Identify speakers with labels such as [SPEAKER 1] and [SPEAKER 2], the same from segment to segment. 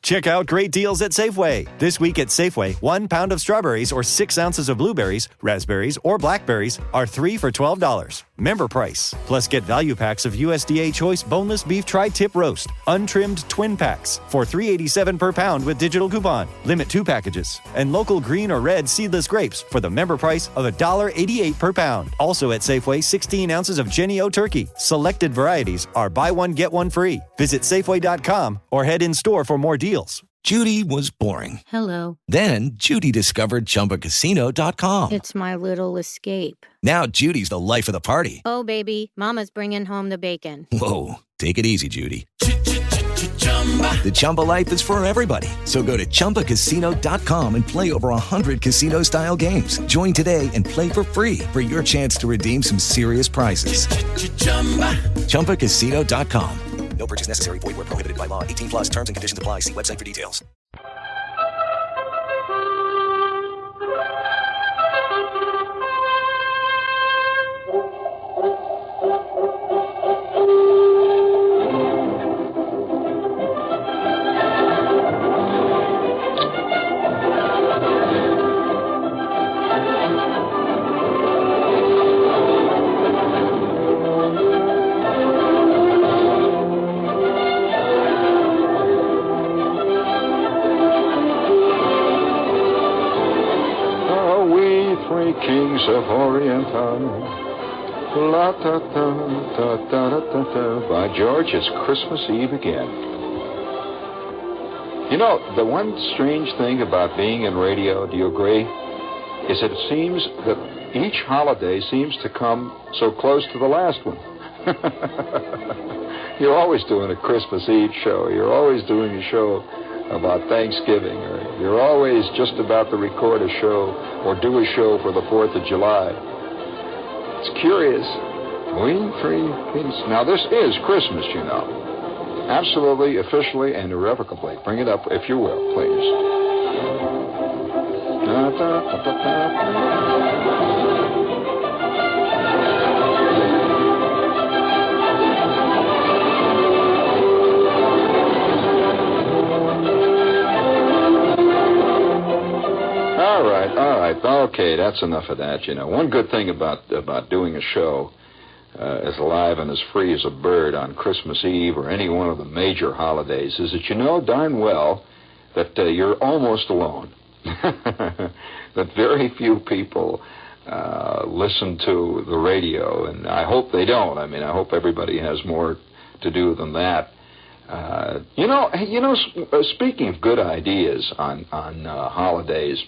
[SPEAKER 1] Check out great deals at Safeway. This week at Safeway, 1 pound of strawberries or 6 ounces of blueberries, raspberries, or blackberries are 3 for $12. Member price. Plus get value packs of USDA Choice Boneless Beef Tri-Tip Roast, untrimmed twin packs for $3.87 per pound with digital coupon. Limit 2 packages. And local green or red seedless grapes for the member price of $1.88 per pound. Also at Safeway, 16 ounces of Jenny O Turkey. Selected varieties are buy one, get one free. Visit Safeway.com or head in store for more deals.
[SPEAKER 2] Judy was boring.
[SPEAKER 3] Hello.
[SPEAKER 2] Then Judy discovered ChumbaCasino.com.
[SPEAKER 3] It's my little escape.
[SPEAKER 2] Now Judy's the life of the party.
[SPEAKER 3] Oh, baby, mama's bringing home the bacon.
[SPEAKER 2] Whoa, take it easy, Judy. The Chumba life is for everybody. So go to ChumbaCasino.com and play over 100 casino-style games. Join today and play for free for your chance to redeem some serious prizes. ChumbaCasino.com. No purchase necessary. Void where prohibited by law. 18 plus terms and conditions apply. See website for details.
[SPEAKER 4] Kings of Oriental, la ta ta ta ta ta ta. By George, it's Christmas Eve again. You know, the one strange thing about being in radio, do you agree, is it seems that each holiday seems to come so close to the last one. You're always doing a Christmas Eve show. You're always doing a show about Thanksgiving, or you're always just about to record a show or do a show for the 4th of July. It's curious. We three kings. Now, this is Christmas, you know. Absolutely, officially, and irrevocably. Bring it up, if you will, please. All right. Okay, that's enough of that, you know. One good thing about doing a show as live and as free as a bird on Christmas Eve or any one of the major holidays is that you know darn well that you're almost alone. That very few people listen to the radio, and I hope they don't. I mean, I hope everybody has more to do than that. Speaking of good ideas on holidays,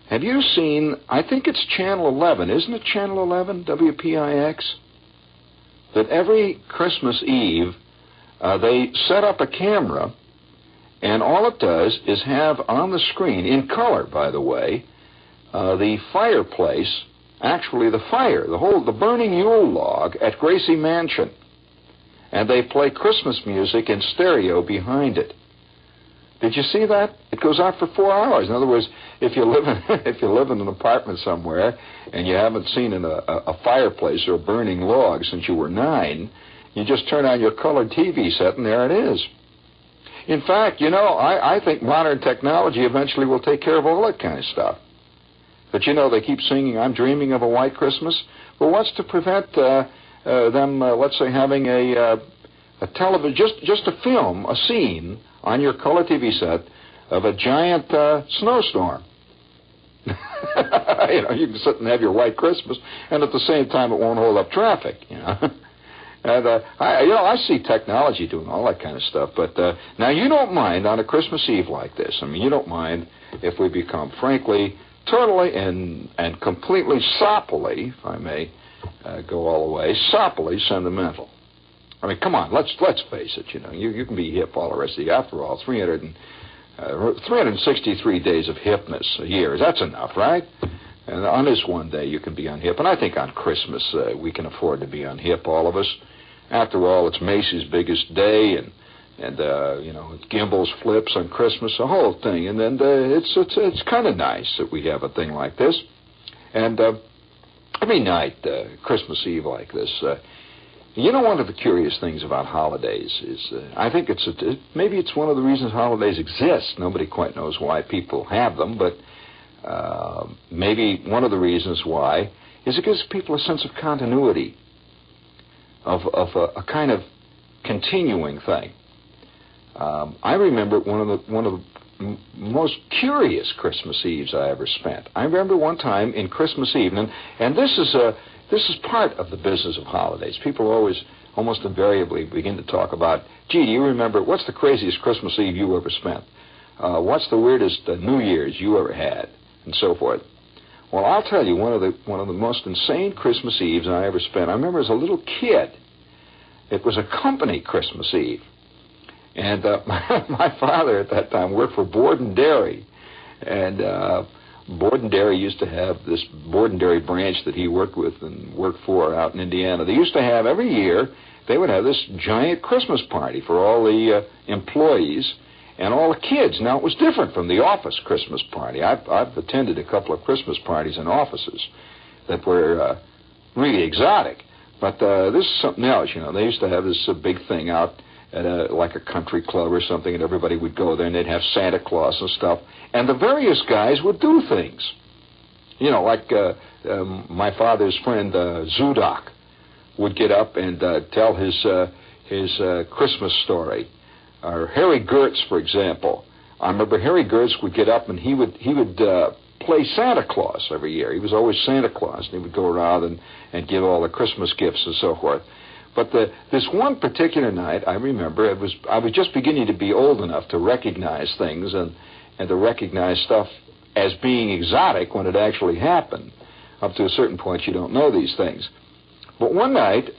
[SPEAKER 4] have you seen, I think it's Channel 11, isn't it Channel 11, WPIX? That every Christmas Eve, they set up a camera, and all it does is have on the screen, in color, by the way, the fireplace, actually the fire, the burning Yule log at Gracie Mansion. And they play Christmas music in stereo behind it. Did you see that? It goes out for 4 hours. In other words, if you live in an apartment somewhere and you haven't seen a fireplace or a burning log since you were 9, you just turn on your colored TV set and there it is. In fact, you know, I think modern technology eventually will take care of all that kind of stuff. But you know, they keep singing, "I'm dreaming of a white Christmas." Well, what's to prevent them, let's say, having a television, just a film, a scene on your color TV set of a giant snowstorm. You know, you can sit and have your white Christmas, and at the same time, it won't hold up traffic. You know, and I see technology doing all that kind of stuff. But now, you don't mind on a Christmas Eve like this. I mean, you don't mind if we become, frankly, totally and completely soppily, if I may go all the way, soppily sentimental. I mean, come on, let's face it, you know. You can be hip all the rest of the year. After all, 363 days of hipness a year. That's enough, right? And on this one day, you can be unhip. And I think on Christmas, we can afford to be unhip, all of us. After all, it's Macy's biggest day, and you know, Gimbel's flips on Christmas, the whole thing. And then it's kind of nice that we have a thing like this. And every night, Christmas Eve like this, You know, one of the curious things about holidays is, I think maybe it's one of the reasons holidays exist. Nobody quite knows why people have them, but maybe one of the reasons why is it gives people a sense of continuity, of a kind of continuing thing. I remember one of the most curious Christmas Eves I ever spent. I remember one time in Christmas Eve, and this is part of the business of holidays. People always, almost invariably, begin to talk about, gee, do you remember, what's the craziest Christmas Eve you ever spent? What's the weirdest New Year's you ever had? And so forth. Well, I'll tell you, one of the most insane Christmas Eves I ever spent. I remember as a little kid, it was a company Christmas Eve. And my father at that time worked for Board and Dairy. And Board and Dairy used to have this Board and Dairy branch that he worked with and worked for out in Indiana. They used to have, every year, they would have this giant Christmas party for all the employees and all the kids. Now, it was different from the office Christmas party. I've attended a couple of Christmas parties in offices that were really exotic. But this is something else, you know. They used to have this big thing out at like a country club or something, and everybody would go there, and they'd have Santa Claus and stuff. And the various guys would do things. You know, like my father's friend Zudak would get up and tell his Christmas story. Or Harry Gertz, for example. I remember Harry Gertz would get up and he would play Santa Claus every year. He was always Santa Claus, and he would go around and give all the Christmas gifts and so forth. But this one particular night, I remember, I was just beginning to be old enough to recognize things and to recognize stuff as being exotic when it actually happened. Up to a certain point, you don't know these things. But one night,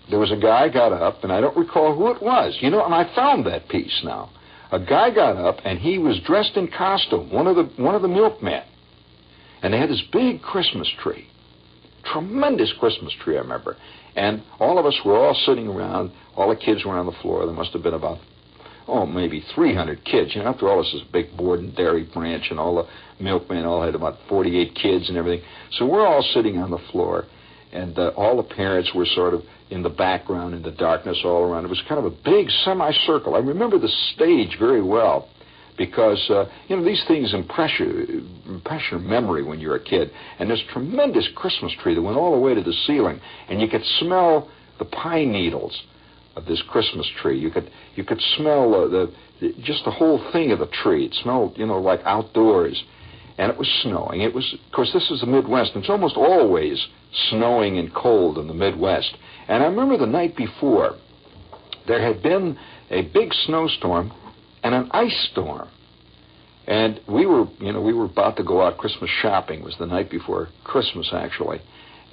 [SPEAKER 4] there was a guy got up, and I don't recall who it was. You know, and I found that piece now. A guy got up, and he was dressed in costume, one of the milkmen. And they had this big Christmas tree. Tremendous Christmas tree, I remember. And all of us were all sitting around, all the kids were on the floor. There must have been about, maybe 300 kids. You know, after all, this is a big Board and Dairy branch, and all the milkmen all had about 48 kids and everything. So we're all sitting on the floor, and all the parents were sort of in the background, in the darkness all around. It was kind of a big semicircle. I remember the stage very well because, these things impress your memory when you're a kid. And this tremendous Christmas tree that went all the way to the ceiling, and you could smell the pine needles of this Christmas tree. You could smell just the whole thing of the tree. It smelled, like outdoors. And it was snowing. It was, of course, this is the Midwest, and it's almost always snowing and cold in the Midwest. And I remember the night before, there had been a big snowstorm and an ice storm. And we were about to go out Christmas shopping. It was the night before Christmas, actually.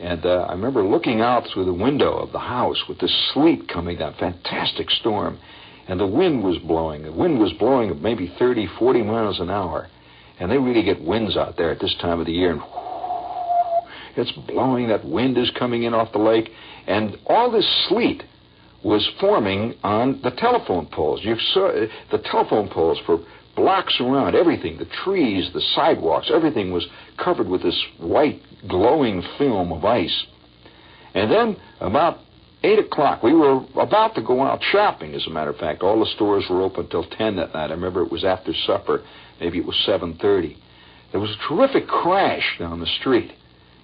[SPEAKER 4] And I remember looking out through the window of the house with this sleet coming down, fantastic storm. And the wind was blowing. The wind was blowing at maybe 30, 40 miles an hour. And they really get winds out there at this time of the year. And it's blowing. That wind is coming in off the lake. And all this sleet was forming on the telephone poles. You saw the telephone poles for blocks around, everything, the trees, the sidewalks, everything was covered with this white glowing film of ice. And then about 8 o'clock, we were about to go out shopping, as a matter of fact. All the stores were open till 10 that night. I remember it was after supper. Maybe it was 7:30. There was a terrific crash down the street.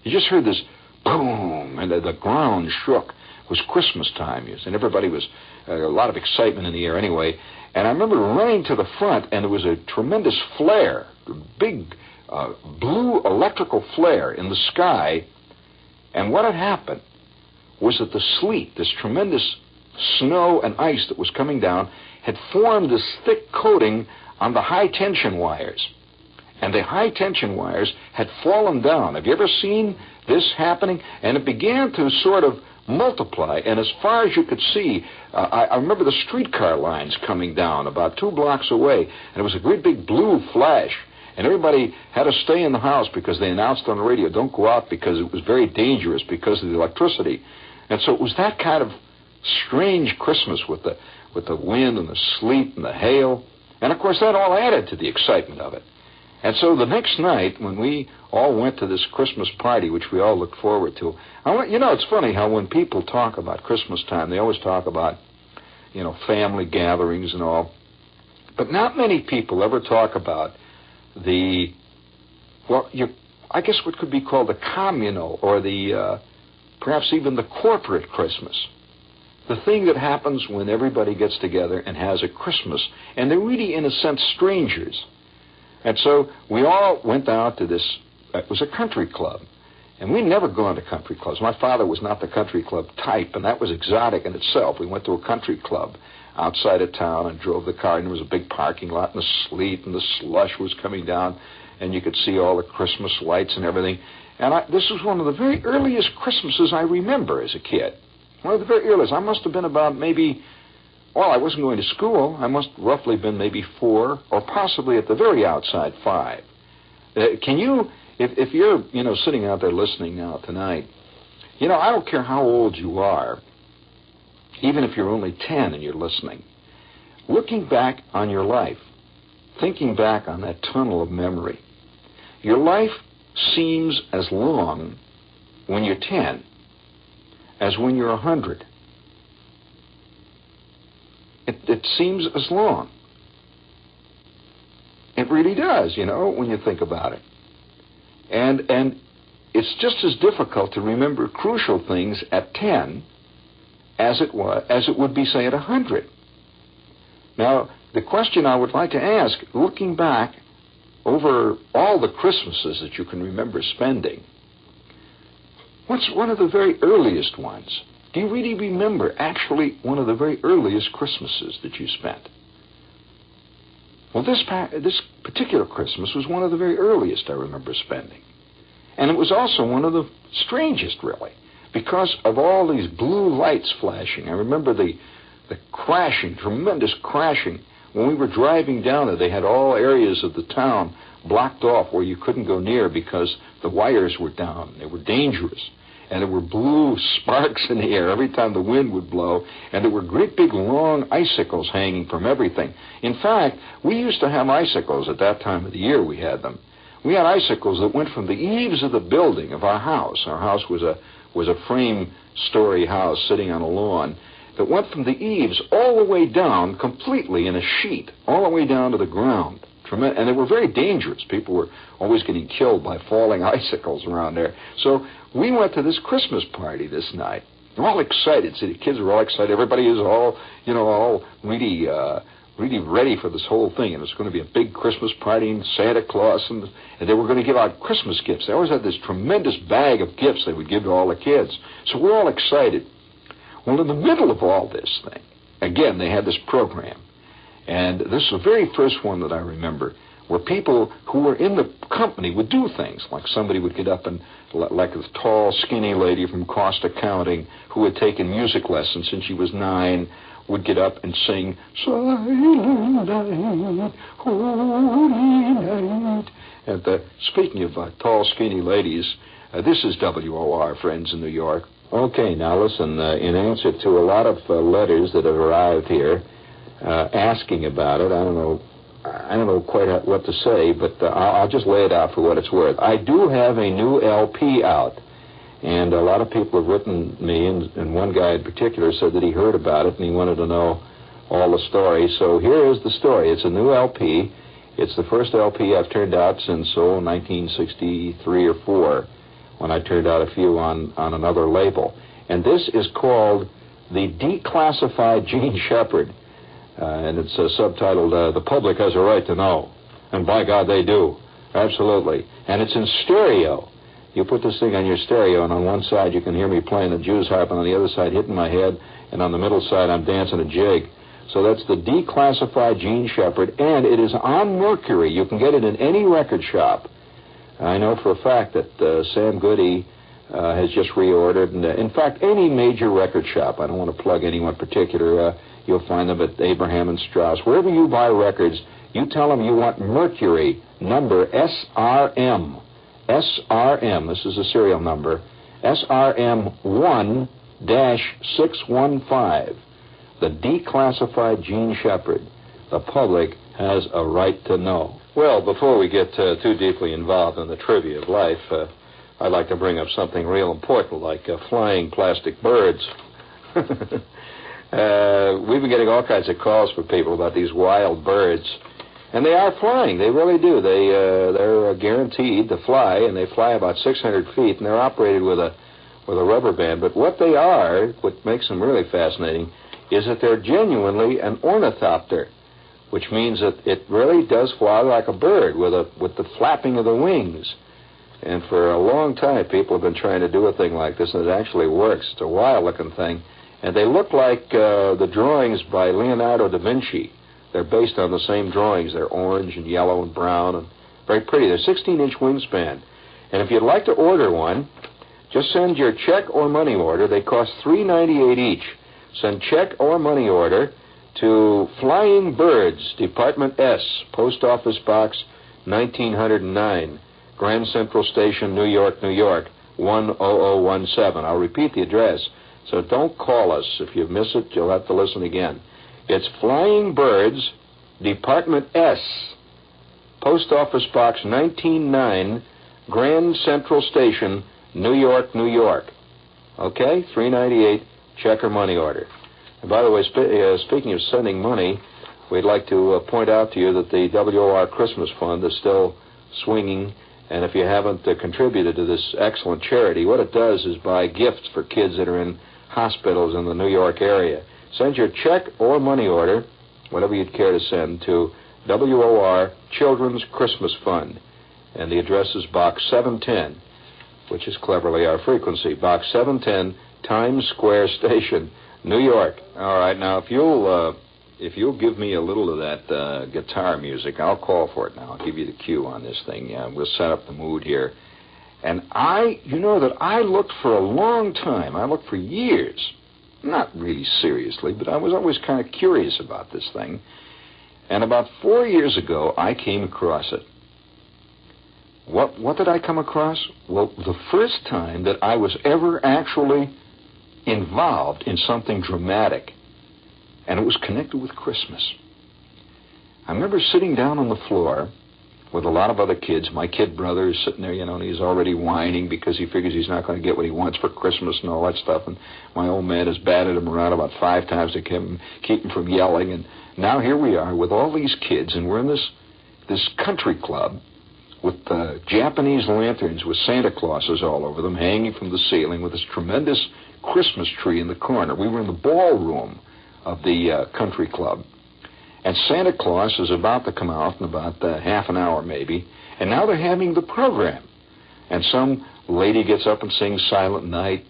[SPEAKER 4] You just heard this boom, and the ground shook. It was Christmas time, and everybody was, a lot of excitement in the air anyway. And I remember running to the front, and there was a tremendous flare, a big blue electrical flare in the sky. And what had happened was that the sleet, this tremendous snow and ice that was coming down, had formed this thick coating on the high-tension wires. And the high-tension wires had fallen down. Have you ever seen this happening? And it began to sort of multiply. And as far as you could see, I remember the streetcar lines coming down about 2 blocks away. And it was a great big blue flash. And everybody had to stay in the house because they announced on the radio, don't go out because it was very dangerous because of the electricity. And so it was that kind of strange Christmas with the wind and the sleet and the hail. And, of course, that all added to the excitement of it. And so the next night, when we all went to this Christmas party, which we all looked forward to, it's funny how when people talk about Christmas time, they always talk about, family gatherings and all. But not many people ever talk about I guess what could be called the communal or perhaps even the corporate Christmas. The thing that happens when everybody gets together and has a Christmas. And they're really, in a sense, strangers. And so we all went out to this, it was a country club. And we'd never gone to country clubs. My father was not the country club type, and that was exotic in itself. We went to a country club outside of town and drove the car, and there was a big parking lot, and the sleet and the slush was coming down, and you could see all the Christmas lights and everything. And this was one of the very earliest Christmases I remember as a kid. One of the very earliest. I must have been about I wasn't going to school. I must roughly been maybe 4, or possibly at the very outside 5. Can you, if you're, sitting out there listening now tonight, I don't care how old you are, even if you're only 10 and you're listening, looking back on your life, thinking back on that tunnel of memory, your life seems as long when you're 10 as when you're 100. It seems as long. It really does, when you think about it. And it's just as difficult to remember crucial things at 10 as it would be, say, at 100. Now, the question I would like to ask, looking back over all the Christmases that you can remember spending, what's one of the very earliest ones? Do you really remember actually one of the very earliest Christmases that you spent? Well, this particular Christmas was one of the very earliest I remember spending. And it was also one of the strangest, really, because of all these blue lights flashing. I remember the crashing, tremendous crashing. When we were driving down there, they had all areas of the town blocked off where you couldn't go near because the wires were down. They were dangerous. And there were blue sparks in the air every time the wind would blow, and there were great big long icicles hanging from everything. In fact, we used to have icicles at that time of the year. We had them. We had icicles that went from the eaves of the building of our house. Our house was a frame-story house sitting on a lawn that went from the eaves all the way down completely in a sheet, all the way down to the ground. And they were very dangerous. People were always getting killed by falling icicles around there. So we went to this Christmas party this night. They're all excited. See, the kids were all excited. Everybody is all really ready for this whole thing. And it's going to be a big Christmas party, and Santa Claus, and they were going to give out Christmas gifts. They always had this tremendous bag of gifts they would give to all the kids. So we're all excited. Well, in the middle of all this thing, again, they had this program. And this is the very first one that I remember, where people who were in the company would do things. Like somebody would get up and, like a tall, skinny lady from cost accounting who had taken music lessons since she was 9, would get up and sing, "Silent Night, Holy Night." And speaking of tall, skinny ladies, this is WOR, friends in New York. Okay, now listen, in answer to a lot of letters that have arrived here, asking about it. I don't know quite what to say, but I'll just lay it out for what it's worth. I do have a new LP out, and a lot of people have written me, and one guy in particular said that he heard about it and he wanted to know all the story. So here is the story. It's a new LP. It's the first LP I've turned out since 1963 or 4, when I turned out a few on another label. And this is called The Declassified Gene Shepherd. And it's subtitled, The Public Has a Right to Know. And by God, they do. Absolutely. And it's in stereo. You put this thing on your stereo, and on one side you can hear me playing the Jew's harp, and on the other side hitting my head, and on the middle side I'm dancing a jig. So that's The Declassified Gene Shepherd, and it is on Mercury. You can get it in any record shop. I know for a fact that Sam Goody has just reordered, and in fact, any major record shop, I don't want to plug anyone particular, you'll find them at Abraham and Strauss. Wherever you buy records, you tell them you want Mercury, number SRM. SRM, this is a serial number, SRM 1-615. The Declassified Gene Shepherd. The public has a right to know. Well, before we get too deeply involved in the trivia of life, I'd like to bring up something real important, like flying plastic birds. We've been getting all kinds of calls from people about these wild birds. And they are flying. They really do. They're guaranteed to fly, and they fly about 600 feet, and they're operated with a rubber band. But what they are, what makes them really fascinating, is that they're genuinely an ornithopter, which means that it really does fly like a bird with the flapping of the wings. And for a long time, people have been trying to do a thing like this, and it actually works. It's a wild-looking thing. And they look like the drawings by Leonardo da Vinci. They're based on the same drawings. They're orange and yellow and brown and very pretty. They're 16-inch wingspan. And if you'd like to order one, just send your check or money order. They cost $3.98 each. Send check or money order to Flying Birds, Department S, Post Office Box 1909, Grand Central Station, New York, New York, 10017. I'll repeat the address, so don't call us. If you miss it, you'll have to listen again. It's Flying Birds, Department S, Post Office Box 199, Grand Central Station, New York, New York. Okay? $3.98, check or money order. And by the way, speaking of sending money, we'd like to point out to you that the WOR Christmas Fund is still swinging. And if you haven't contributed to this excellent charity, what it does is buy gifts for kids that are in hospitals in the New York area. Send your check or money order, whatever you'd care to send, to WOR Children's Christmas Fund. And the address is Box 710, which is cleverly our frequency. Box 710, Times Square Station, New York. All right, now if you'll give me a little of that guitar music, I'll call for it now. I'll give you the cue on this thing. We'll set up the mood here. And I looked for a long time. I looked for years. Not really seriously, but I was always kind of curious about this thing. And about 4 years ago, I came across it. What did I come across? Well, the first time that I was ever actually involved in something dramatic. And it was connected with Christmas. I remember sitting down on the floor with a lot of other kids. My kid brother is sitting there, and he's already whining because he figures he's not going to get what he wants for Christmas and all that stuff. And my old man has batted him around about 5 times to keep him from yelling. And now here we are with all these kids, and we're in this country club with Japanese lanterns with Santa Clauses all over them hanging from the ceiling with this tremendous Christmas tree in the corner. We were in the ballroom of the country club. And Santa Claus is about to come out in about half an hour maybe. And now they're having the program. And some lady gets up and sings Silent Night.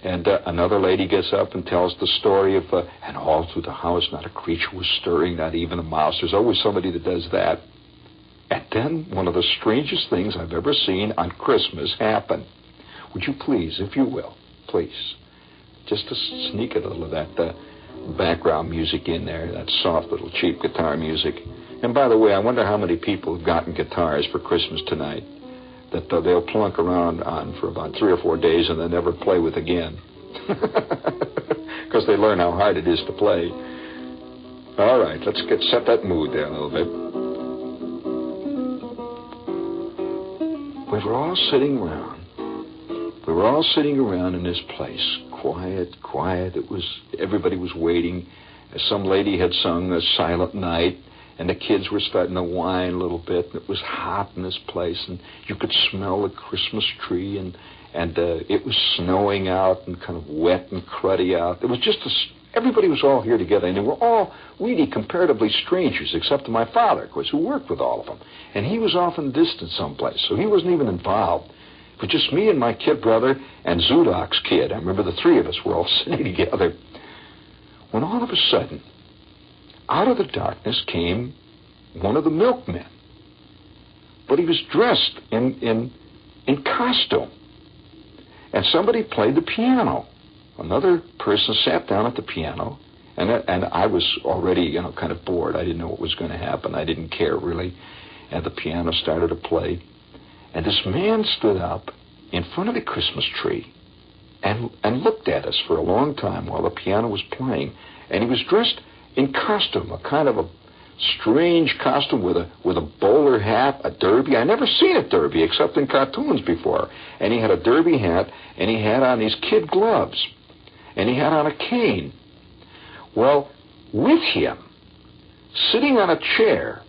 [SPEAKER 4] And another lady gets up and tells the story of, and all through the house not a creature was stirring, not even a mouse. There's always somebody that does that. And then one of the strangest things I've ever seen on Christmas happen. Would you please, if you will, please, just to sneak a little of that background music in there, that soft little cheap guitar music. And by the way, I wonder how many people have gotten guitars for Christmas tonight that they'll plunk around on for about 3 or 4 days and then never play with again. Because they learn how hard it is to play. All right, let's set that mood there a little bit. We were all sitting around in this place. Quiet. Everybody was waiting. Some lady had sung a Silent Night, and the kids were starting to whine a little bit. And it was hot in this place, and you could smell the Christmas tree, and it was snowing out and kind of wet and cruddy out. It was just everybody was all here together, and they were all really comparatively strangers, except to my father, of course, who worked with all of them. And he was off in the distance someplace, so he wasn't even involved. It was just me and my kid brother and Zudok's kid. I remember the 3 of us were all sitting together. When all of a sudden, out of the darkness came one of the milkmen. But he was dressed in costume. And somebody played the piano. Another person sat down at the piano. And I was already, kind of bored. I didn't know what was going to happen. I didn't care, really. And the piano started to play. And this man stood up in front of the Christmas tree and looked at us for a long time while the piano was playing. And he was dressed in costume, a kind of a strange costume with a bowler hat, a derby. I never seen a derby except in cartoons before. And he had a derby hat, and he had on these kid gloves, and he had on a cane. Well, with him, sitting on a chair,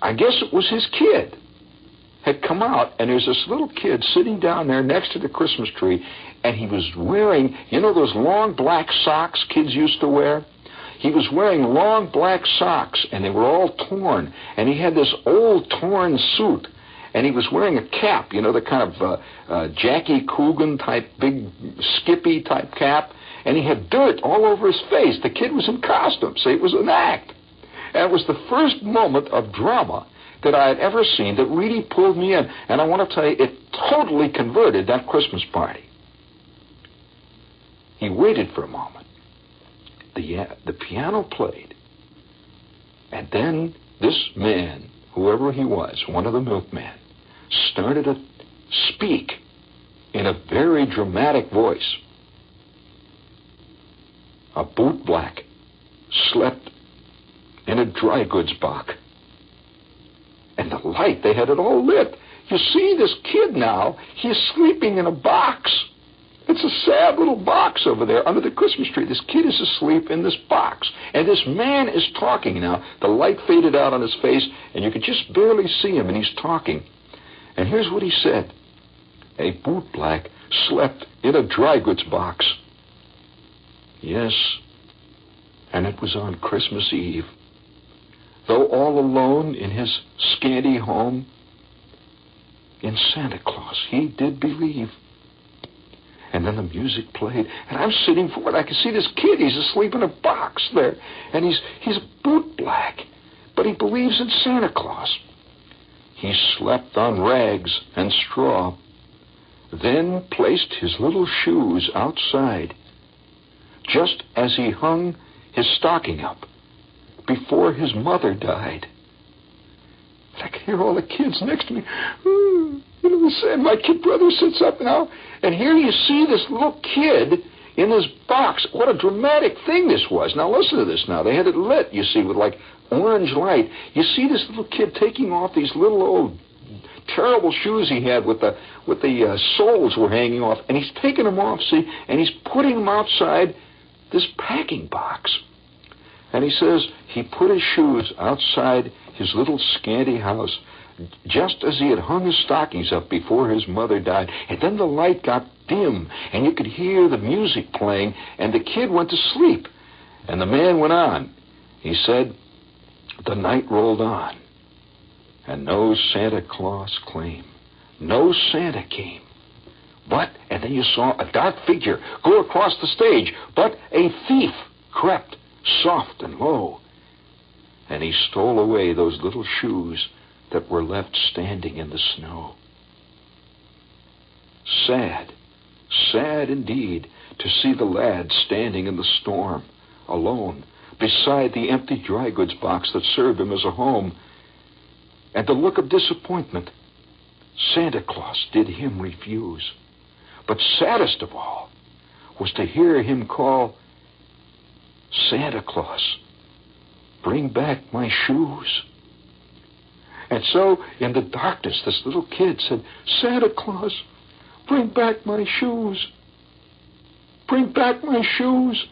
[SPEAKER 4] I guess it was his kid, had come out, and there's this little kid sitting down there next to the Christmas tree, and he was wearing, you know those long black socks kids used to wear? He was wearing long black socks, and they were all torn, and he had this old torn suit, and he was wearing a cap, you know, the kind of Jackie Coogan type, big Skippy type cap, and he had dirt all over his face. The kid was in costume, see, it was an act. And it was the first moment of drama that I had ever seen that really pulled me in, and I want to tell you, it totally converted that Christmas party. He waited for a moment. The piano played, and then this man, whoever he was, one of the milkmen, started to speak in a very dramatic voice. A bootblack slept in a dry goods box, and the light, they had it all lit. You see this kid now, he's sleeping in a box. It's a sad little box over there under the Christmas tree. This kid is asleep in this box. And this man is talking now. The light faded out on his face, and you could just barely see him, and he's talking. And here's what he said. A bootblack slept in a dry goods box. Yes, and it was on Christmas Eve. Though all alone in his scanty home, in Santa Claus he did believe. And then the music played, and I'm sitting for it. I can see this kid. He's asleep in a box there, and he's a bootblack, but he believes in Santa Claus. He slept on rags and straw, then placed his little shoes outside, just as he hung his stocking up before his mother died. And I can hear all the kids next to me. And my kid brother sits up now, and here you see this little kid in this box. What a dramatic thing this was. Now listen to this now. They had it lit, you see, with like orange light. You see this little kid taking off these little old terrible shoes he had with the soles were hanging off, and he's taking them off, see, and he's putting them outside this packing box. And he says he put his shoes outside his little scanty house just as he had hung his stockings up before his mother died. And then the light got dim, and you could hear the music playing, and the kid went to sleep. And the man went on. He said, the night rolled on, and no Santa Claus came. No Santa came. But, and then you saw a dark figure go across the stage, but a thief crept soft and low, and he stole away those little shoes that were left standing in the snow. Sad, sad indeed to see the lad standing in the storm, alone, beside the empty dry goods box that served him as a home, and the look of disappointment. Santa Claus did him refuse. But saddest of all was to hear him call, Santa Claus, bring back my shoes. And so, in the darkness, this little kid said, Santa Claus, bring back my shoes. Bring back my shoes.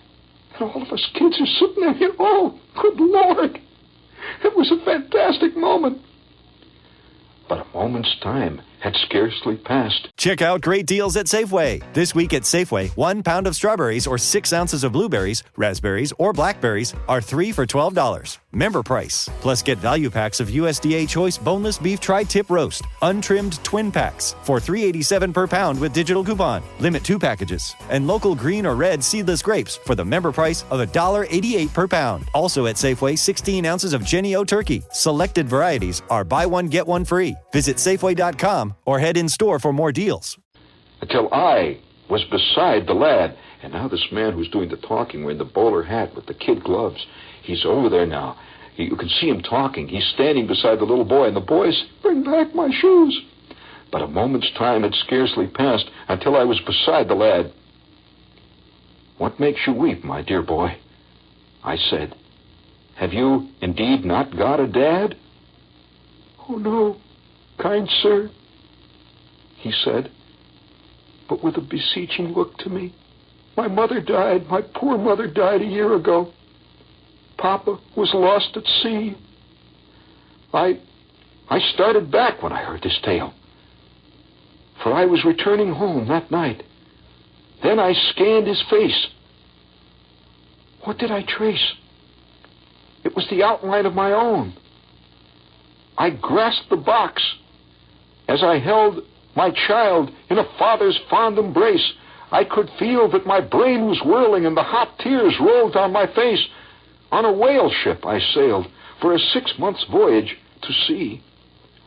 [SPEAKER 4] And all of us kids are sitting there, and oh, good Lord. It was a fantastic moment. But a moment's time had scarcely passed.
[SPEAKER 1] Check out great deals at Safeway. This week at Safeway, 1 pound of strawberries or 6 ounces of blueberries, raspberries, or blackberries are 3 for $12. Member price. Plus get value packs of USDA Choice Boneless Beef Tri-Tip Roast, untrimmed twin packs for $3.87 per pound with digital coupon. Limit 2 packages. And local green or red seedless grapes for the member price of $1.88 per pound. Also at Safeway, 16 ounces of Jenny O turkey. Selected varieties are buy one, get one free. Visit Safeway.com or head in store for more deals.
[SPEAKER 4] Until I was beside the lad, and now this man who's doing the talking wearing the bowler hat with the kid gloves, he's over there now. You can see him talking. He's standing beside the little boy, and the boy's, bring back my shoes. But a moment's time had scarcely passed until I was beside the lad. What makes you weep, my dear boy? I said, Have you indeed not got a dad? Oh, no, kind sir, he said, but with a beseeching look to me. My mother died. My poor mother died a year ago. Papa was lost at sea. I started back when I heard this tale, for I was returning home that night. Then I scanned his face. What did I trace? It was the outline of my own. I grasped the box as I held my child in a father's fond embrace. I could feel that my brain was whirling and the hot tears rolled down my face. On a whale ship I sailed for a 6-month voyage to sea.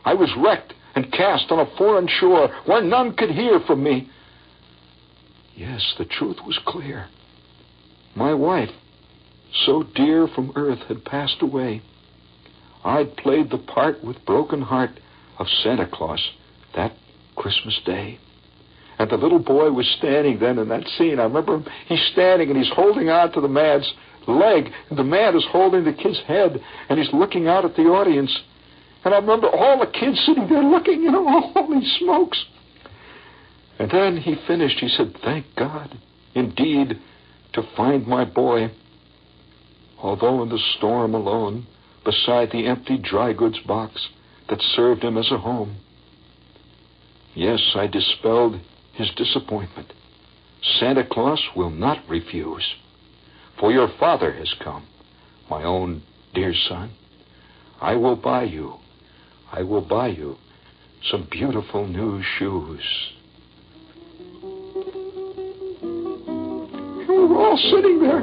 [SPEAKER 4] I was wrecked and cast on a foreign shore where none could hear from me. Yes, the truth was clear. My wife, so dear from earth, had passed away. I'd played the part with broken heart of Santa Claus that Christmas Day. And the little boy was standing then in that scene. I remember him, he's standing and he's holding on to the man's leg. And the man is holding the kid's head and he's looking out at the audience. And I remember all the kids sitting there looking, holy smokes. And then he finished. He said, thank God, indeed, to find my boy. Although in the storm alone, beside the empty dry goods box that served him as a home. Yes, I dispelled his disappointment. Santa Claus will not refuse. For your father has come, my own dear son. I will buy you some beautiful new shoes. We were all sitting there.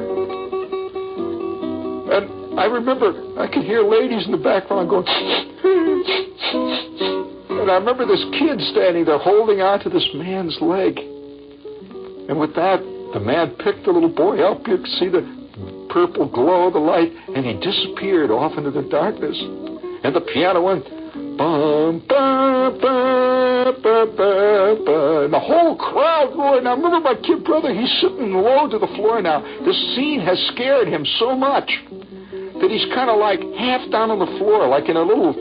[SPEAKER 4] And I remember I could hear ladies in the background going, and I remember this kid standing there holding on to this man's leg. And with that, the man picked the little boy up. You could see the purple glow of the light, and he disappeared off into the darkness. And the piano went, bum, bum, bum, bum, bum, bum. And the whole crowd roared. Now, remember my kid brother, he's sitting low to the floor now. This scene has scared him so much that he's kind of like half down on the floor, like in a little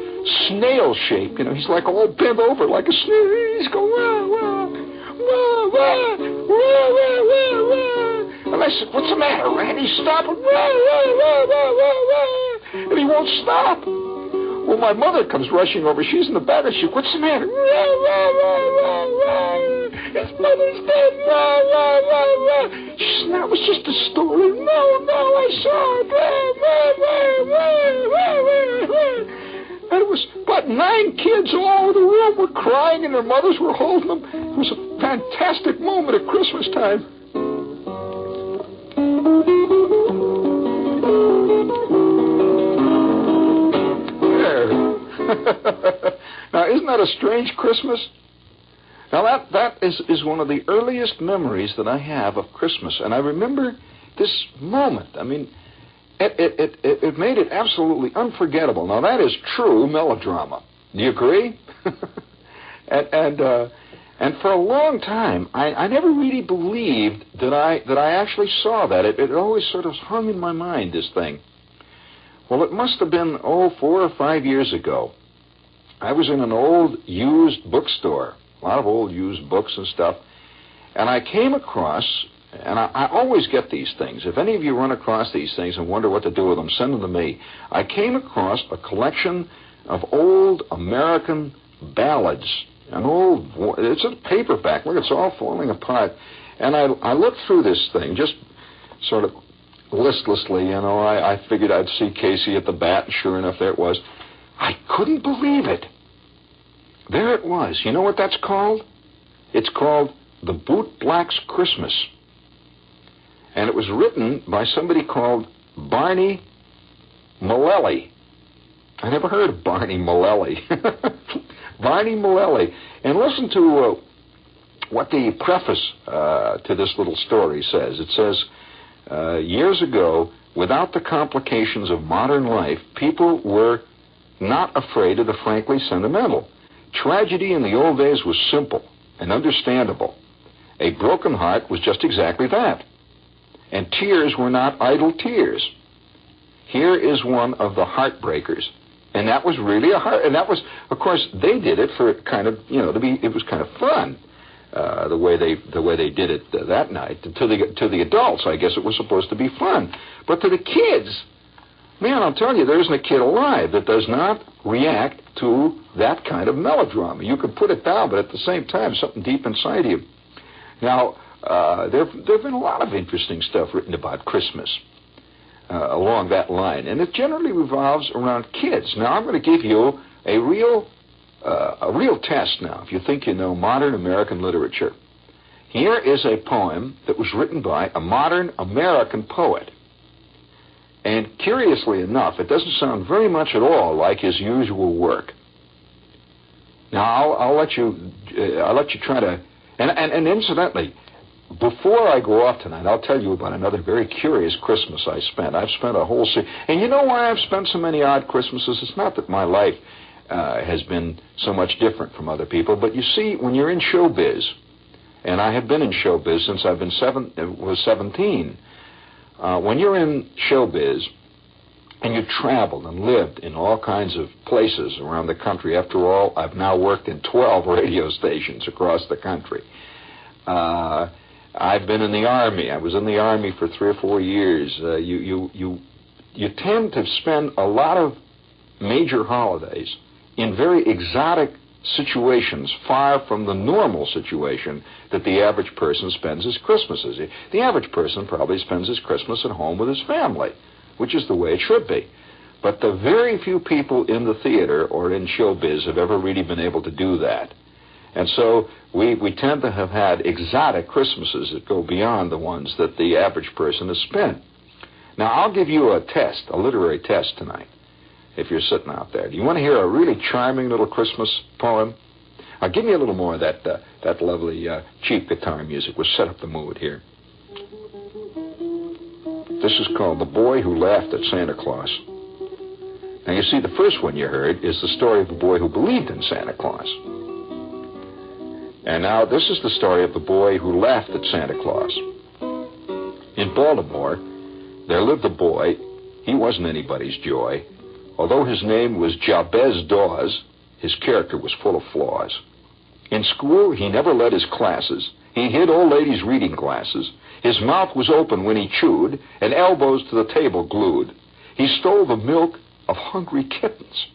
[SPEAKER 4] snail shape. He's like all bent over like a snail. He's going, wah, wah, wah, wah, wah, wah, wah, wah. And I said, what's the matter, Randy? Stop it. Wah, wah, wah, wah, wah, wah. And he won't stop. Well, my mother comes rushing over. She's in the back, and she, what's the matter? Wah, wah, wah, wah, wah. His mother's dead. Wah, wah, wah, wah. She said, that was just a story. No, I saw it. Wah, wah, wah, wah, wah, wah, wah. And it was about 9 kids all over the room were crying, and their mothers were holding them. It was a fantastic moment at Christmas time. Now, isn't that a strange Christmas? Now, that is one of the earliest memories that I have of Christmas. And I remember this moment. I mean, it made it absolutely unforgettable. Now, that is true melodrama. Do you agree? and for a long time, I never really believed that I actually saw that. It always sort of hung in my mind, this thing. Well, it must have been, 4 or 5 years ago. I was in an old used bookstore, a lot of old used books and stuff, and I came across, and I always get these things. If any of you run across these things and wonder what to do with them, send them to me. I came across a collection of old American ballads, it's a paperback. Look, it's all falling apart. And I looked through this thing, just sort of listlessly, I figured I'd see Casey at the bat, and sure enough, there it was. I couldn't believe it. There it was. You know what that's called? It's called The Bootblack's Christmas. And it was written by somebody called Barney Mullally. I never heard of Barney Mullally. Barney Mullally. And listen to what the preface to this little story says. It says, years ago, without the complications of modern life, people were not afraid of the frankly sentimental. Tragedy in the old days was simple and understandable. A broken heart was just exactly that. And tears were not idle tears. here is one of the heartbreakers. And that was really and that was, of course, they did it for kind of, it was kind of fun, the way they did it that night. To the adults, I guess it was supposed to be fun. But to the kids, man, I'll tell you, there isn't a kid alive that does not react to that kind of melodrama. You can put it down, but at the same time, something deep inside you. Now, there have been a lot of interesting stuff written about Christmas along that line, and it generally revolves around kids. Now, I'm going to give you a real test now, if you think you know modern American literature. Here is a poem that was written by a modern American poet. And curiously enough, it doesn't sound very much at all like his usual work. Now, I'll let you try to, and incidentally, before I go off tonight, I'll tell you about another very curious Christmas I spent. I've spent a whole and you know why I've spent so many odd Christmases? It's not that my life has been so much different from other people, but you see, when you're in showbiz, and I have been in showbiz since I've been 17, when you're in showbiz and you traveled and lived in all kinds of places around the country, after all, I've now worked in 12 radio stations across the country. I've been in the Army. I was in the Army for 3 or 4 years. You tend to spend a lot of major holidays in very exotic situations, far from the normal situation that the average person spends his Christmases. The average person probably spends his Christmas at home with his family, which is the way it should be. But the very few people in the theater or in showbiz have ever really been able to do that. And so we tend to have had exotic Christmases that go beyond the ones that the average person has spent. Now, I'll give you a test, a literary test tonight, if you're sitting out there. Do you want to hear a really charming little Christmas poem? Give me a little more of that lovely cheap guitar music. We'll set up the mood here. This is called The Boy Who Laughed at Santa Claus. Now, you see, the first one you heard is the story of the boy who believed in Santa Claus. And now this is the story of the boy who laughed at Santa Claus. In Baltimore, there lived a boy. He wasn't anybody's joy. Although his name was Jabez Dawes, his character was full of flaws. In school, he never led his classes. He hid old ladies' reading glasses. His mouth was open when he chewed, and elbows to the table glued. He stole the milk of hungry kittens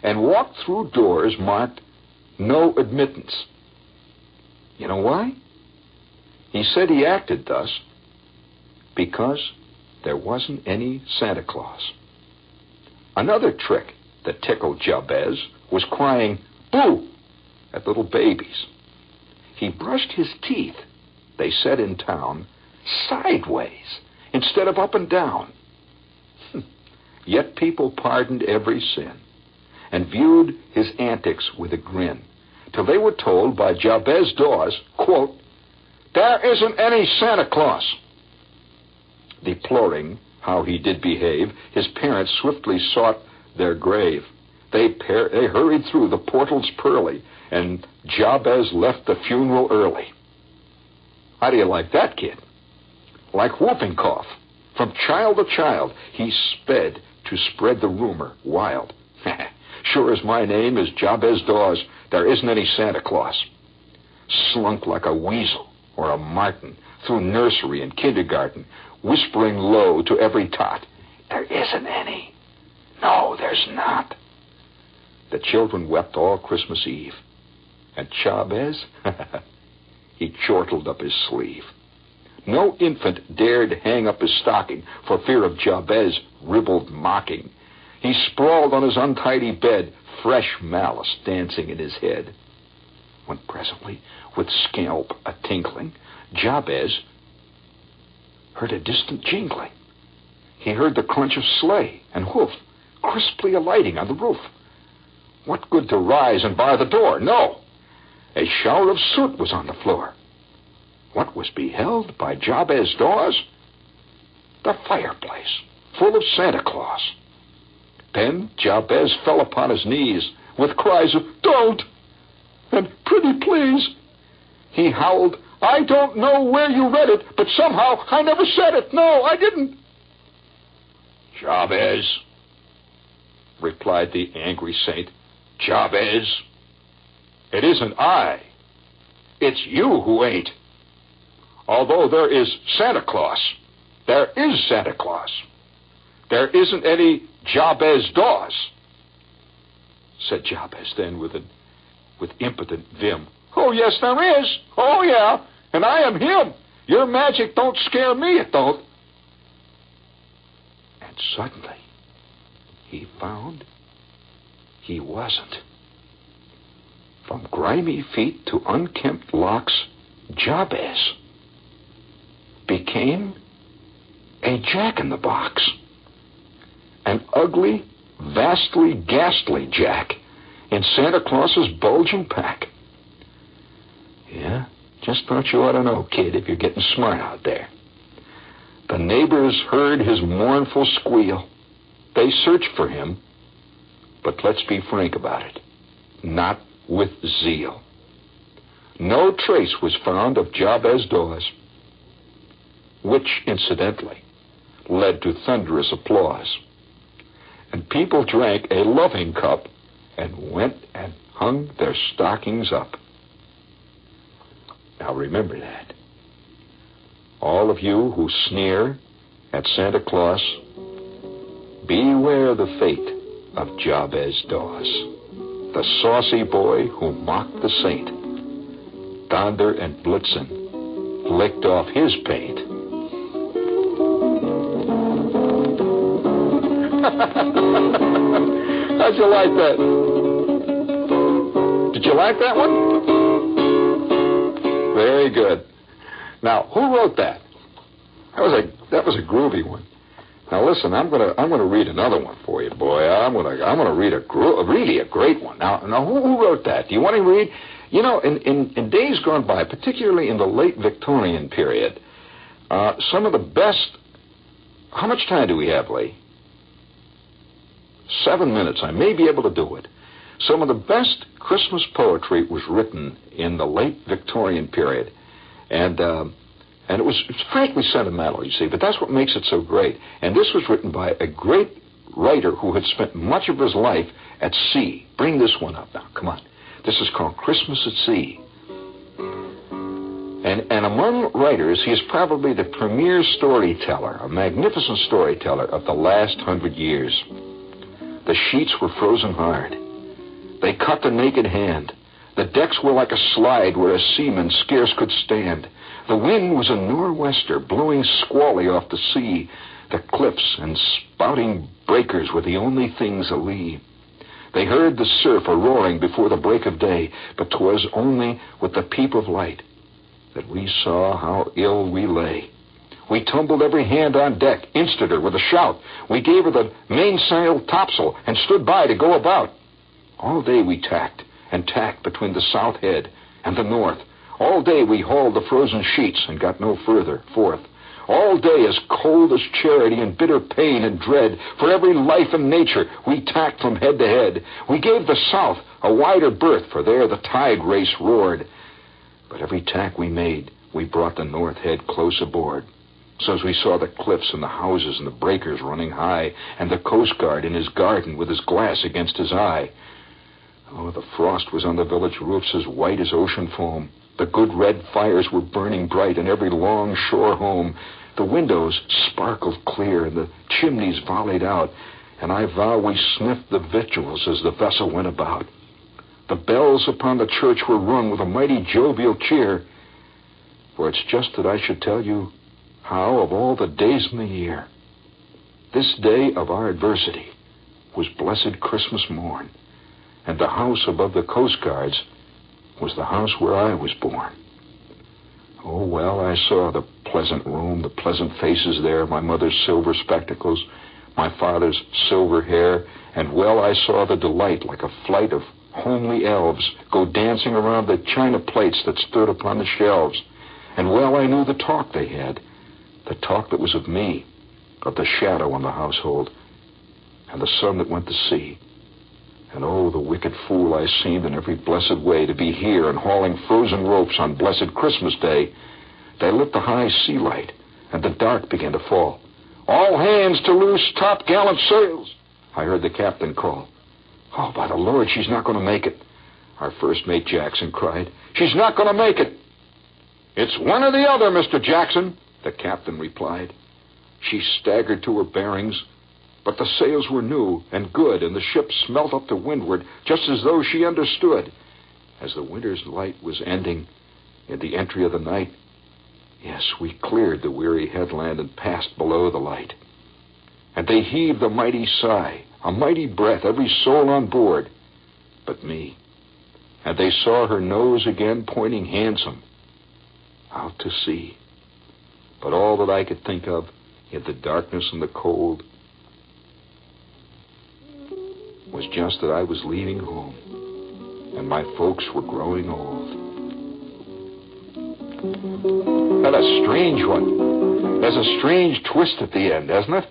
[SPEAKER 4] and walked through doors marked "No Admittance." You know why? He said he acted thus because there wasn't any Santa Claus. Another trick that tickled Jabez was crying "boo" at little babies. He brushed his teeth, they said in town, sideways instead of up and down. Yet people pardoned every sin and viewed his antics with a grin, till they were told by Jabez Dawes, quote, "There isn't any Santa Claus." Deploring how he did behave, his parents swiftly sought their grave. They hurried through the portals pearly, and Jabez left the funeral early. How do you like that, kid? Like whooping cough, from child to child, he sped to spread the rumor wild. Sure as my name is Jabez Dawes, there isn't any Santa Claus. Slunk like a weasel or a martin through nursery and kindergarten, whispering low to every tot, "There isn't any. No, there's not." The children wept all Christmas Eve. And Jabez, he chortled up his sleeve. No infant dared hang up his stocking for fear of Jabez ribald mocking. He sprawled on his untidy bed, fresh malice dancing in his head. When presently, with scalp a tinkling, Jabez heard a distant jingling. He heard the crunch of sleigh and hoof crisply alighting on the roof. What good to rise and bar the door? No! A shower of soot was on the floor. What was beheld by Jabez Dawes? The fireplace, full of Santa Claus. Then Jabez fell upon his knees with cries of "Don't!" and "Pretty please." He howled, "I don't know where you read it, but somehow I never said it. No, I didn't." Jabez, replied the angry saint. Jabez, it isn't I. It's you who ain't. Although there is Santa Claus. There is Santa Claus. There isn't any Jabez Dawes, said Jabez then with impotent vim. Oh, yes, there is. Oh, yeah, and I am him. Your magic don't scare me, it don't. And suddenly, he found he wasn't. From grimy feet to unkempt locks, Jabez became a jack-in-the-box. An ugly, vastly ghastly jack in Santa Claus's bulging pack. Yeah, just thought you ought to know, kid, if you're getting smart out there. The neighbors heard his mournful squeal. They searched for him, but let's be frank about it, not with zeal. No trace was found of Jabez Dawes, which, incidentally, led to thunderous applause. And people drank a loving cup and went and hung their stockings up. Now remember that. All of you who sneer at Santa Claus, beware the fate of Jabez Dawes, the saucy boy who mocked the saint. Donder and Blitzen licked off his paint. How'd you like that? Did you like that one? Very good. Now, who wrote that? That was a groovy one. Now listen, I'm gonna read another one for you, boy. I'm gonna read really a great one. Now who wrote that? Do you want to read? You know, in days gone by, particularly in the late Victorian period, some of the best. How much time do we have, Lee? 7 minutes. I may be able to do it. Some of the best Christmas poetry was written in the late Victorian period, and it was frankly sentimental, you see, but that's what makes it so great. And this was written by a great writer who had spent much of his life at sea. Bring this one up now, come on. This is called Christmas at Sea. And among writers, he is probably the premier storyteller, a magnificent storyteller of the last 100 years. The sheets were frozen hard. They cut the naked hand. The decks were like a slide where a seaman scarce could stand. The wind was a nor'wester blowing squally off the sea. The cliffs and spouting breakers were the only things alee. They heard the surf a-roaring before the break of day, but 'twas only with the peep of light that we saw how ill we lay. We tumbled every hand on deck, insted her with a shout. We gave her the mainsail topsail and stood by to go about. All day we tacked and tacked between the south head and the north. All day we hauled the frozen sheets and got no further forth. All day as cold as charity and bitter pain and dread, for every life in nature we tacked from head to head. We gave the south a wider berth, for there the tide race roared. But every tack we made, we brought the north head close aboard. So as we saw the cliffs and the houses and the breakers running high, and the Coast Guard in his garden with his glass against his eye. Oh, the frost was on the village roofs as white as ocean foam. The good red fires were burning bright in every long shore home. The windows sparkled clear and the chimneys volleyed out, and I vow we sniffed the victuals as the vessel went about. The bells upon the church were rung with a mighty jovial cheer, for it's just that I should tell you how, of all the days in the year, this day of our adversity was blessed Christmas morn, and the house above the Coast Guards was the house where I was born. Oh, well, I saw the pleasant room, the pleasant faces there, my mother's silver spectacles, my father's silver hair, and well, I saw the delight like a flight of homely elves go dancing around the china plates that stood upon the shelves. And well, I knew the talk they had, the talk that was of me, of the shadow on the household, and the sun that went to sea. And oh, the wicked fool I seemed in every blessed way to be here and hauling frozen ropes on blessed Christmas Day. They lit the high sea light, and the dark began to fall. All hands to loose top-gallant sails. I heard the captain call. Oh, by the Lord, she's not going to make it. Our first mate, Jackson, cried. She's not going to make it. It's one or the other, Mr. Jackson, the captain replied. She staggered to her bearings, but the sails were new and good, and the ship smelt up to windward, just as though she understood. As the winter's light was ending, in the entry of the night, yes, we cleared the weary headland and passed below the light. And they heaved a mighty sigh, a mighty breath, every soul on board, but me. And they saw her nose again pointing handsome out to sea. But all that I could think of in the darkness and the cold was just that I was leaving home, and my folks were growing old. That's a strange one. There's a strange twist at the end, hasn't it?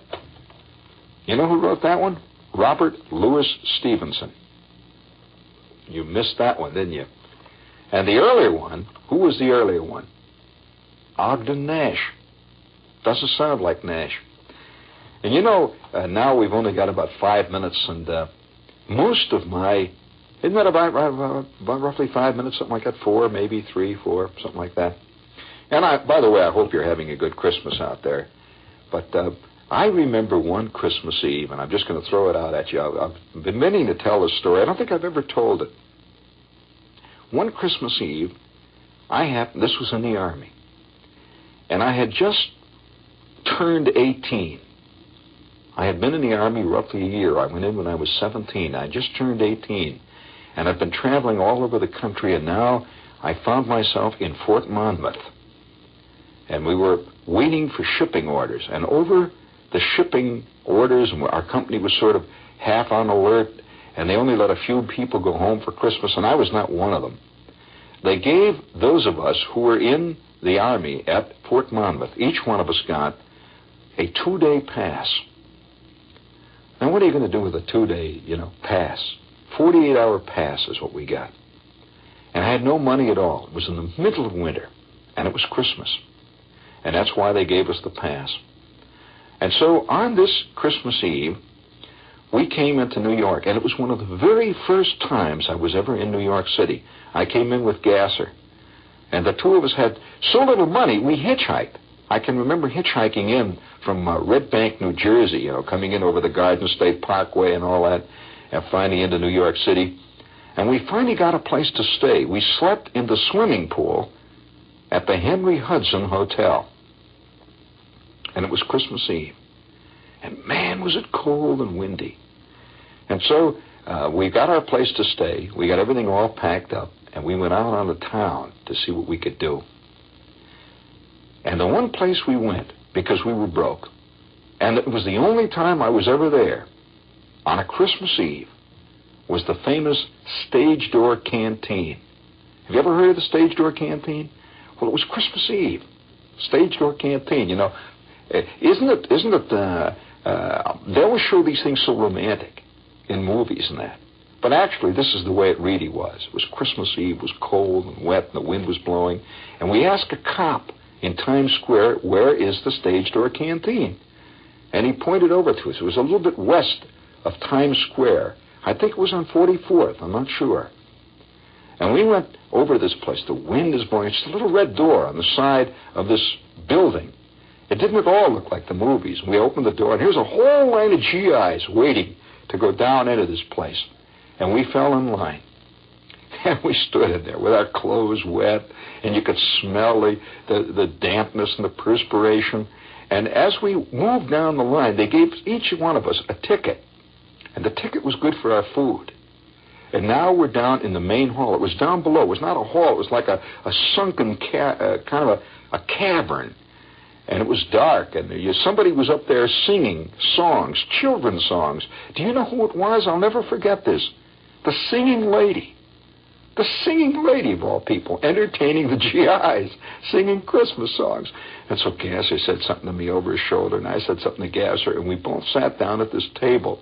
[SPEAKER 4] You know who wrote that one? Robert Louis Stevenson. You missed that one, didn't you? And the earlier one, who was the earlier one? Ogden Nash. Doesn't sound like Nash. And you know, now we've only got about 5 minutes, and most of my, isn't that about roughly 5 minutes, something like that? 4, maybe 3, 4, something like that. And by the way, I hope you're having a good Christmas out there. But I remember one Christmas Eve, and I'm just going to throw it out at you. I've been meaning to tell this story. I don't think I've ever told it. One Christmas Eve, this was in the Army, and I had just turned 18. I had been in the Army roughly a year. I went in when I was 17. I just turned 18, and I've been traveling all over the country, and now I found myself in Fort Monmouth. And we were waiting for shipping orders, and over the shipping orders, and our company was sort of half on alert, and they only let a few people go home for Christmas, and I was not one of them. They gave those of us who were in the Army at Fort Monmouth, each one of us got a 2-day pass. Now, what are you going to do with a 2-day, pass? 48-hour pass is what we got. And I had no money at all. It was in the middle of winter, and it was Christmas. And that's why they gave us the pass. And so on this Christmas Eve, we came into New York, and it was one of the very first times I was ever in New York City. I came in with Gasser, and the two of us had so little money, we hitchhiked. I can remember hitchhiking in from Red Bank, New Jersey, coming in over the Garden State Parkway and all that, and finally into New York City. And we finally got a place to stay. We slept in the swimming pool at the Henry Hudson Hotel. And it was Christmas Eve. And man, was it cold and windy. And so we got our place to stay. We got everything all packed up, and we went out on the town to see what we could do. And the one place we went, because we were broke, and it was the only time I was ever there, on a Christmas Eve, was the famous Stage Door Canteen. Have you ever heard of the Stage Door Canteen? Well, it was Christmas Eve. Stage Door Canteen, Isn't it, they always show these things so romantic in movies and that. But actually, this is the way it really was. It was Christmas Eve, it was cold and wet, and the wind was blowing. And we asked a cop in Times Square, where is the Stage Door Canteen? And he pointed over to us. It was a little bit west of Times Square. I think it was on 44th, I'm not sure. And we went over this place. The wind is blowing. It's a little red door on the side of this building. It didn't at all look like the movies. We opened the door, and here's a whole line of GIs waiting to go down into this place. And we fell in line. And we stood in there with our clothes wet, and you could smell the dampness and the perspiration. And as we moved down the line, they gave each one of us a ticket. And the ticket was good for our food. And now we're down in the main hall. It was down below. It was not a hall. It was like a sunken kind of a cavern. And it was dark, and somebody was up there singing songs, children's songs. Do you know who it was? I'll never forget this. The singing lady. The singing lady, of all people, entertaining the GIs, singing Christmas songs. And so Gasser said something to me over his shoulder, and I said something to Gasser, and we both sat down at this table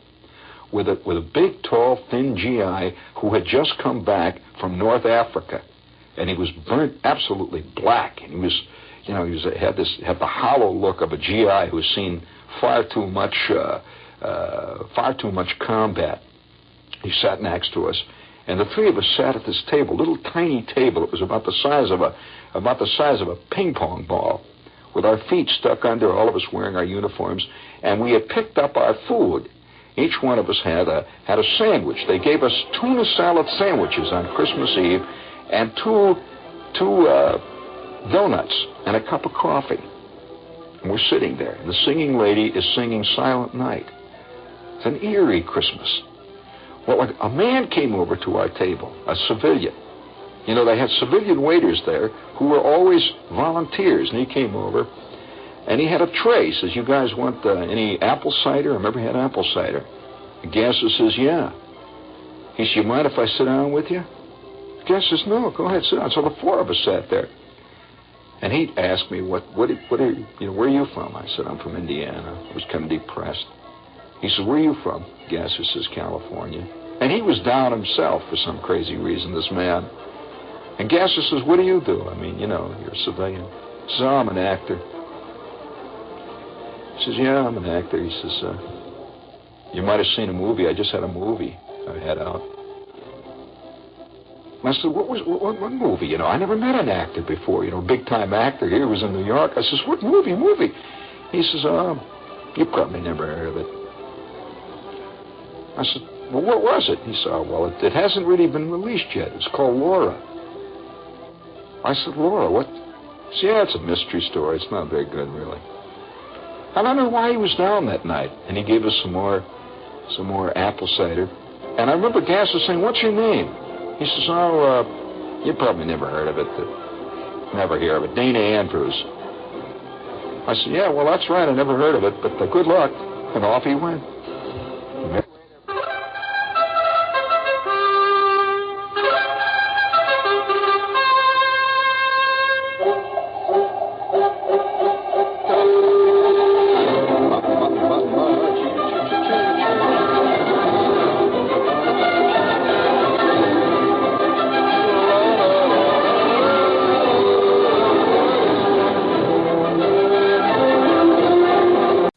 [SPEAKER 4] with a big, tall, thin GI who had just come back from North Africa. And he was burnt absolutely black, and he was... had the hollow look of a GI who's seen far too much combat. He sat next to us, and the three of us sat at this table, little tiny table. It was about the size of a ping pong ball, with our feet stuck under, all of us wearing our uniforms, and we had picked up our food. Each one of us had a sandwich. They gave us tuna salad sandwiches on Christmas Eve, and two donuts and a cup of coffee. And we're sitting there, and the singing lady is singing Silent Night. It's an eerie Christmas. Well, a man came over to our table, a civilian. You know, they had civilian waiters there who were always volunteers, and he came over, and he had a tray. He says, "You guys want any apple cider?" I remember he had apple cider. The Gasser says, "Yeah." He says, "You mind if I sit down with you?" The Gasser says, "No, go ahead, sit down." So the four of us sat there. And he asked me, where are you from? I said, "I'm from Indiana." I was kind of depressed. He said, "Where are you from?" Gasser says, "California." And he was down himself for some crazy reason, this man. And Gasser says, "What do you do? I mean, you're a civilian." He says, "Oh, I'm an actor." He says, "Yeah, I'm an actor." He says, "You might have seen a movie. I just had a movie I had out." And I said, what movie? I never met an actor before, big-time actor. Here he was in New York. I says, "What movie? He says, you probably never heard of it." I said, "Well, what was it?" He said, "Well, it hasn't really been released yet. It's called Laura." I said, "Laura, what?" He said, "Yeah, it's a mystery story. It's not very good, really." I don't know why he was down that night, and he gave us some more apple cider. And I remember Gasser saying, "What's your name?" He says, "Oh, you probably never heard of it. Never hear of it. Dana Andrews." I said, "Yeah, well, that's right. I never heard of it, but good luck." And off he went.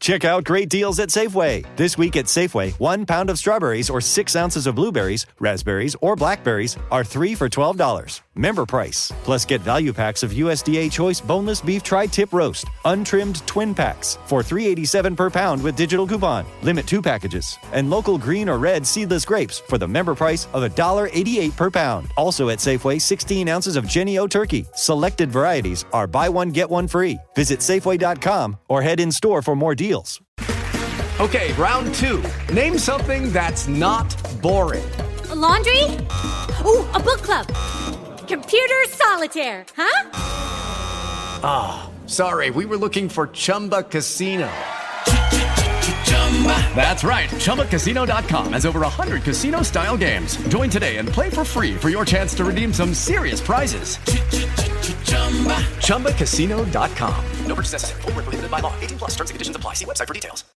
[SPEAKER 1] Check out great deals at Safeway. This week at Safeway, 1 pound of strawberries or 6 ounces of blueberries, raspberries, or blackberries are 3 for $12. Member price. Plus get value packs of USDA Choice boneless beef tri-tip roast, untrimmed twin packs for $3.87 per pound with digital coupon. Limit 2 packages. And local green or red seedless grapes for the member price of $1.88 per pound. Also at Safeway, 16 ounces of Jennie-O turkey. Selected varieties are buy one, get one free. Visit Safeway.com or head in store for more deals.
[SPEAKER 5] Okay, round 2. Name something that's not boring.
[SPEAKER 6] A laundry? Ooh, a book club. Computer solitaire, huh?
[SPEAKER 5] Sorry, we were looking for Chumba Casino. That's right. ChumbaCasino.com has over 100 casino-style games. Join today and play for free for your chance to redeem some serious prizes. ChumbaCasino.com. No purchase necessary. Void where prohibited by law. 18+ terms and conditions apply. See website for details.